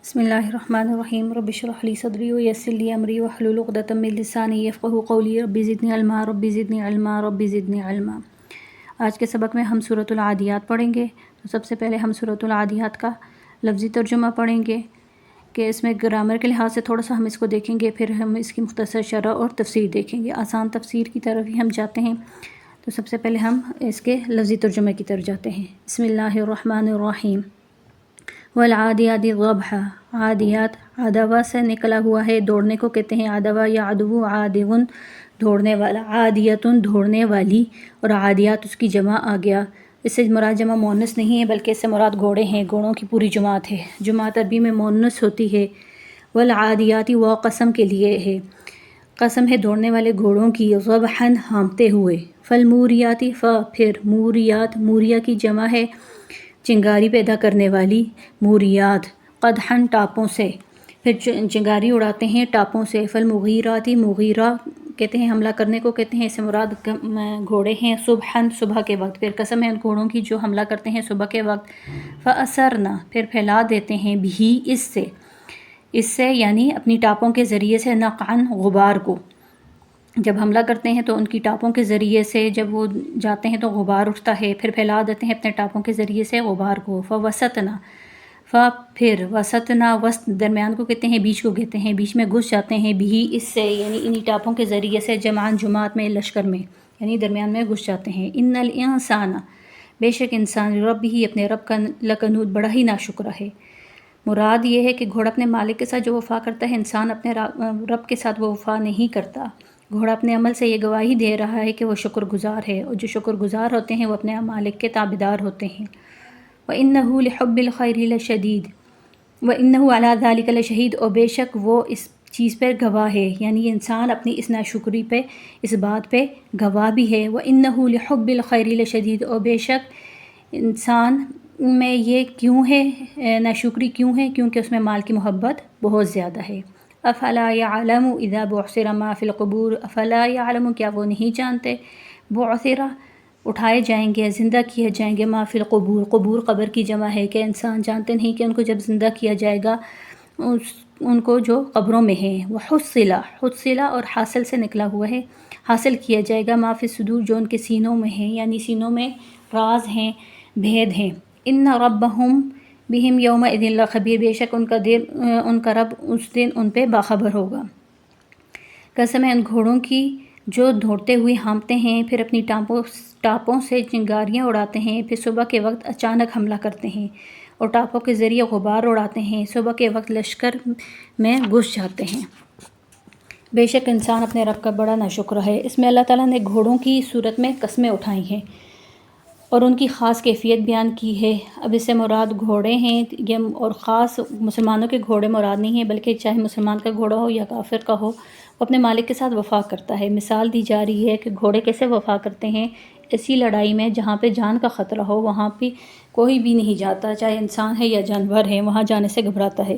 بسم اللہ الرحمن الرحیم رب اشرح لی صدری ویسر لی امری واحلل عقدۃ من لسانی یفقہوا قولی رب زدنی علما رب زدنی علما رب زدنی علما۔ آج کے سبق میں ہم سورۃ العادیات پڑھیں گے۔ تو سب سے پہلے ہم سورۃ العادیات کا لفظی ترجمہ پڑھیں گے کہ اس میں گرامر کے لحاظ سے تھوڑا سا ہم اس کو دیکھیں گے، پھر ہم اس کی مختصر شرح اور تفسیر دیکھیں گے۔ آسان تفسیر کی طرف ہی ہم جاتے ہیں، تو سب سے پہلے ہم اس کے لفظی ترجمے کی طرف جاتے ہیں۔ بسم اللہ الرحمن الرحیم۔ والعادیات ضبحا، عادیات عدوہ سے نکلا ہوا ہے، دوڑنے کو کہتے ہیں عدوہ یا عدو، عادون دوڑنے والا، عادیتن دوڑنے والی، اور عادیات اس کی جمع آ گیا۔ اس سے مراد جمع مؤنث نہیں ہے بلکہ اس سے مراد گھوڑے ہیں، گھوڑوں کی پوری جماعت ہے۔ جماعت عربی میں مؤنث ہوتی ہے۔ والعادیات وہ قسم کے لیے ہے، قسم ہے دوڑنے والے گھوڑوں کی، ضبحا ہانپتے ہوئے۔ فالموریات پھر موریات، موریا کی جمع ہے چنگاری پیدا کرنے والی، موریات، قدحن ٹاپوں سے، پھر چنگاری اڑاتے ہیں ٹاپوں سے۔ فالمغیرات مغیرہ کہتے ہیں حملہ کرنے کو کہتے ہیں، اس سے مراد گھوڑے ہیں، صبحاً صبح کے وقت، پھر قسم ہے ان گھوڑوں کی جو حملہ کرتے ہیں صبح کے وقت۔ فأثرنا پھر پھیلا دیتے ہیں، بھی اس سے یعنی اپنی ٹاپوں کے ذریعے سے، نقعاً غبار کو، جب حملہ کرتے ہیں تو ان کی ٹاپوں کے ذریعے سے جب وہ جاتے ہیں تو غبار اٹھتا ہے، پھر پھیلا دیتے ہیں اپنے ٹاپوں کے ذریعے سے غبار کو۔ فوسطنا پھر وسطنا، وسط درمیان کو کہتے ہیں، بیچ کو کہتے ہیں، بیچ میں گھس جاتے ہیں، بھی اس سے یعنی انہی ٹاپوں کے ذریعے سے، جمعاً جماعت میں، لشکر میں، یعنی درمیان میں گھس جاتے ہیں۔ ان الانسان بے شک انسان، رب ہی اپنے رب کا، لکنود بڑا ہی ناشکرا ہے۔ مراد یہ ہے کہ گھوڑا اپنے مالک کے ساتھ جو وفا کرتا ہے، انسان اپنے رب کے ساتھ وہ وفا نہیں کرتا۔ گھوڑا اپنے عمل سے یہ گواہی دے رہا ہے کہ وہ شکر گزار ہے، اور جو شکر گزار ہوتے ہیں وہ اپنے مالک کے تابعدار ہوتے ہیں۔ وَإِنَّهُ لِحُبِّ الْخَيْرِ لَشَدِيدٌ وَإِنَّهُ عَلَىٰ ذَلِكَ لَشَهِيدٌ اور بے شک وہ اس چیز پر گواہ ہے، یعنی انسان اپنی اس ناشکری پہ، اس بات پہ گواہ بھی ہے۔ وَإِنَّهُ لِحُبِّ الْخَيْرِ لَشَدِيدٌ اور بے شک انسان میں یہ کیوں ہے، ناشکری کیوں ہے، کیونکہ اس میں مال کی محبت بہت زیادہ ہے۔ افلا یعلم اذا بعثر ما فی القبور افلا یعلم کیا وہ نہیں جانتے، بعثر اٹھائے جائیں گے، زندہ کیے جائیں گے، ما فی القبور قبور قبر کی جمع ہے، کہ انسان جانتے نہیں کہ ان کو جب زندہ کیا جائے گا ان کو جو قبروں میں ہیں۔ وحصل حصل اور حاصل سے نکلا ہوا ہے، حاصل کیا جائے گا، ما فی الصدور جو ان کے سینوں میں ہیں، یعنی سینوں میں راز ہیں، بھید ہیں۔ ان ربہم بہم یومئذ لخبیر بے شک ان کا رب اس دن ان پہ باخبر ہوگا۔ قسم ہے ان گھوڑوں کی جو دوڑتے ہوئے ہانپتے ہیں، پھر اپنی ٹاپوں سے چنگاریاں اڑاتے ہیں، پھر صبح کے وقت اچانک حملہ کرتے ہیں اور ٹاپوں کے ذریعے غبار اڑاتے ہیں، صبح کے وقت لشکر میں گھس جاتے ہیں۔ بے شک انسان اپنے رب کا بڑا ناشکرا ہے۔ اس میں اللہ تعالیٰ نے گھوڑوں کی صورت میں قسمیں اٹھائی ہیں اور ان کی خاص کیفیت بیان کی ہے۔ اب اس سے مراد گھوڑے ہیں، یہ اور خاص مسلمانوں کے گھوڑے مراد نہیں ہیں، بلکہ چاہے مسلمان کا گھوڑا ہو یا کافر کا ہو، وہ اپنے مالک کے ساتھ وفا کرتا ہے۔ مثال دی جا رہی ہے کہ گھوڑے کیسے وفا کرتے ہیں، ایسی لڑائی میں جہاں پہ جان کا خطرہ ہو، وہاں پہ کوئی بھی نہیں جاتا، چاہے انسان ہے یا جانور ہے، وہاں جانے سے گھبراتا ہے۔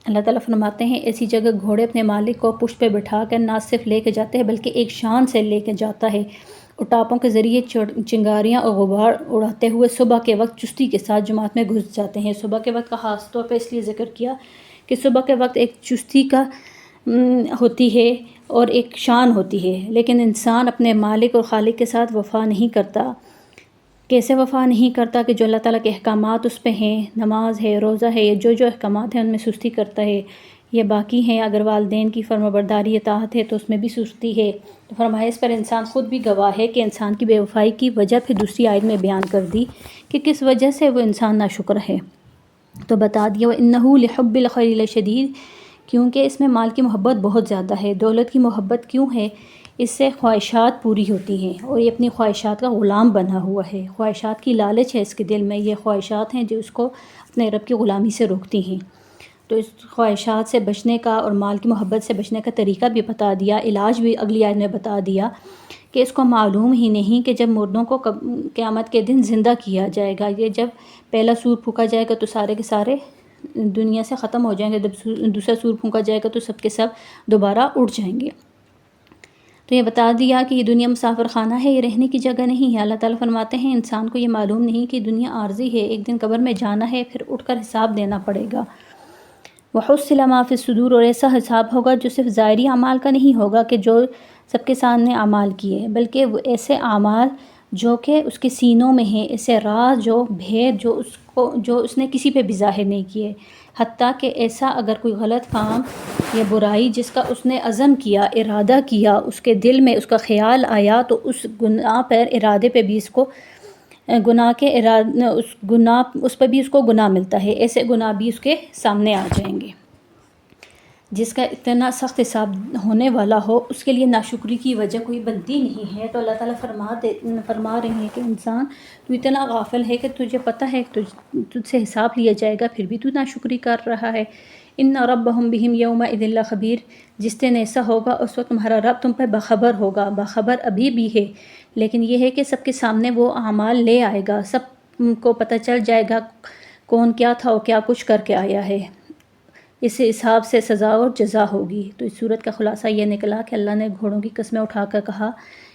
اللہ تعالیٰ فرماتے ہیں ایسی جگہ گھوڑے اپنے مالک کو پشت پہ بٹھا کر نہ صرف لے کے جاتے ہیں بلکہ ایک شان سے لے کے جاتا ہے، اور ٹاپوں کے ذریعے چنگاریاں اور غبار اڑاتے ہوئے صبح کے وقت چستی کے ساتھ جماعت میں گھس جاتے ہیں۔ صبح کے وقت کا خاص طور پہ اس لیے ذکر کیا کہ صبح کے وقت ایک چستی کا ہوتی ہے اور ایک شان ہوتی ہے، لیکن انسان اپنے مالک اور خالق کے ساتھ وفا نہیں کرتا۔ کیسے وفا نہیں کرتا کہ جو اللہ تعالیٰ کے احکامات اس پہ ہیں، نماز ہے، روزہ ہے، یہ جو احکامات ہیں ان میں سستی کرتا ہے، یہ باقی ہیں۔ اگر والدین کی فرمانبرداری اطاعت ہے تو اس میں بھی سستی ہے۔ تو فرمایا اس پر انسان خود بھی گواہ ہے کہ انسان کی بے وفائی کی وجہ پھر دوسری آیت میں بیان کر دی کہ کس وجہ سے وہ انسان ناشکر ہے، تو بتا دیا وَإِنَّهُ لِحُبِّ الْخَيْرِ لَشَدِيدٌ کیونکہ اس میں مال کی محبت بہت زیادہ ہے۔ دولت کی محبت کیوں ہے؟ اس سے خواہشات پوری ہوتی ہیں اور یہ اپنی خواہشات کا غلام بنا ہوا ہے، خواہشات کی لالچ ہے اس کے دل میں، یہ خواہشات ہیں جو اس کو اپنے رب کی غلامی سے روکتی ہیں۔ تو اس خواہشات سے بچنے کا اور مال کی محبت سے بچنے کا طریقہ بھی بتا دیا، علاج بھی اگلی آیت میں بتا دیا کہ اس کو معلوم ہی نہیں کہ جب مردوں کو قیامت کے دن زندہ کیا جائے گا، یہ جب پہلا سور پھونکا جائے گا تو سارے کے سارے دنیا سے ختم ہو جائیں گے، جب دوسرا سور پھونکا جائے گا تو سب کے سب دوبارہ اٹھ جائیں گے۔ تو یہ بتا دیا کہ یہ دنیا مسافر خانہ ہے، یہ رہنے کی جگہ نہیں ہے۔ اللہ تعالیٰ فرماتے ہیں انسان کو یہ معلوم نہیں کہ دنیا عارضی ہے، ایک دن قبر میں جانا ہے، پھر اٹھ کر حساب دینا پڑے گا۔ وحصل ما فی الصدور، اور ایسا حساب ہوگا جو صرف ظاہری اعمال کا نہیں ہوگا کہ جو سب کے سامنے اعمال کیے، بلکہ وہ ایسے اعمال جو کہ اس کے سینوں میں ہیں، ایسے راز جو بھید جو اس نے کسی پہ بھی ظاہر نہیں کیے، حتیٰ کہ ایسا اگر کوئی غلط کام یا برائی جس کا اس نے عزم کیا، ارادہ کیا، اس کے دل میں اس کا خیال آیا، تو اس گناہ پر ارادے پہ بھی اس کو اس پہ بھی اس کو گناہ ملتا ہے، ایسے گناہ بھی اس کے سامنے آ جائیں گے۔ جس کا اتنا سخت حساب ہونے والا ہو، اس کے لیے ناشکری کی وجہ کوئی بنتی نہیں ہے۔ تو اللہ تعالیٰ فرما رہے ہیں کہ انسان تو اتنا غافل ہے کہ تجھے پتہ ہے کہ تجھ سے حساب لیا جائے گا، پھر بھی تو ناشکری کر رہا ہے۔ ان ربہم بہم یومئذ لخبیر، جس دن ایسا ہوگا اس وقت تمہارا رب تم پہ باخبر ہوگا۔ باخبر ابھی بھی ہے، لیکن یہ ہے کہ سب کے سامنے وہ اعمال لے آئے گا، سب کو پتہ چل جائے گا کون کیا تھا اور کیا کچھ کر کے آیا ہے۔ اس حساب سے سزا اور جزا ہوگی۔ تو اس صورت کا خلاصہ یہ نکلا کہ اللہ نے گھوڑوں کی قسمیں اٹھا کر کہا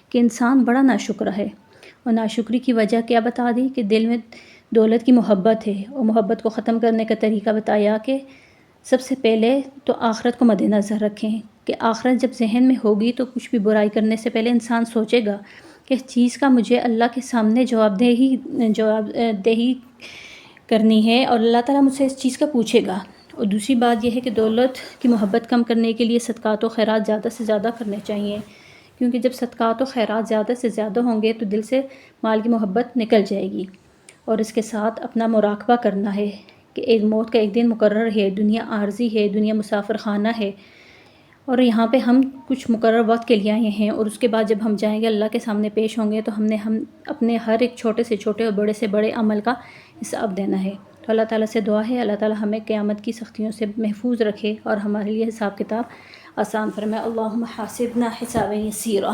کہ انسان بڑا ناشکر ہے، اور ناشکری کی وجہ کیا بتا دی کہ دل میں دولت کی محبت ہے، اور محبت کو ختم کرنے کا طریقہ بتایا کہ سب سے پہلے تو آخرت کو مد نظر رکھیں کہ آخرت جب ذہن میں ہوگی تو کچھ بھی برائی کرنے سے پہلے انسان سوچے گا کہ اس چیز کا مجھے اللہ کے سامنے جواب دہی کرنی ہے، اور اللہ تعالیٰ مجھ سے اس چیز کا پوچھے گا۔ اور دوسری بات یہ ہے کہ دولت کی محبت کم کرنے کے لیے صدقات و خیرات زیادہ سے زیادہ کرنے چاہیے، کیونکہ جب صدقات و خیرات زیادہ سے زیادہ ہوں گے تو دل سے مال کی محبت نکل جائے گی۔ اور اس کے ساتھ اپنا مراقبہ کرنا ہے کہ ایک موت کا ایک دن مقرر ہے، دنیا عارضی ہے، دنیا مسافر خانہ ہے، اور یہاں پہ ہم کچھ مقرر وقت کے لیے آئے ہیں، اور اس کے بعد جب ہم جائیں گے اللہ کے سامنے پیش ہوں گے تو ہم اپنے ہر ایک چھوٹے سے چھوٹے اور بڑے سے بڑے عمل کا حساب دینا ہے۔ تو اللہ تعالیٰ سے دعا ہے اللہ تعالیٰ ہمیں قیامت کی سختیوں سے محفوظ رکھے اور ہمارے لیے حساب کتاب آسان فرمائے۔ اللہم حاسبنا حسابا یسیرا۔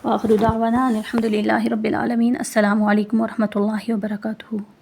وآخر دعوانا الحمد للہ رب العالمین۔ السلام علیکم ورحمۃ اللہ وبرکاتہ۔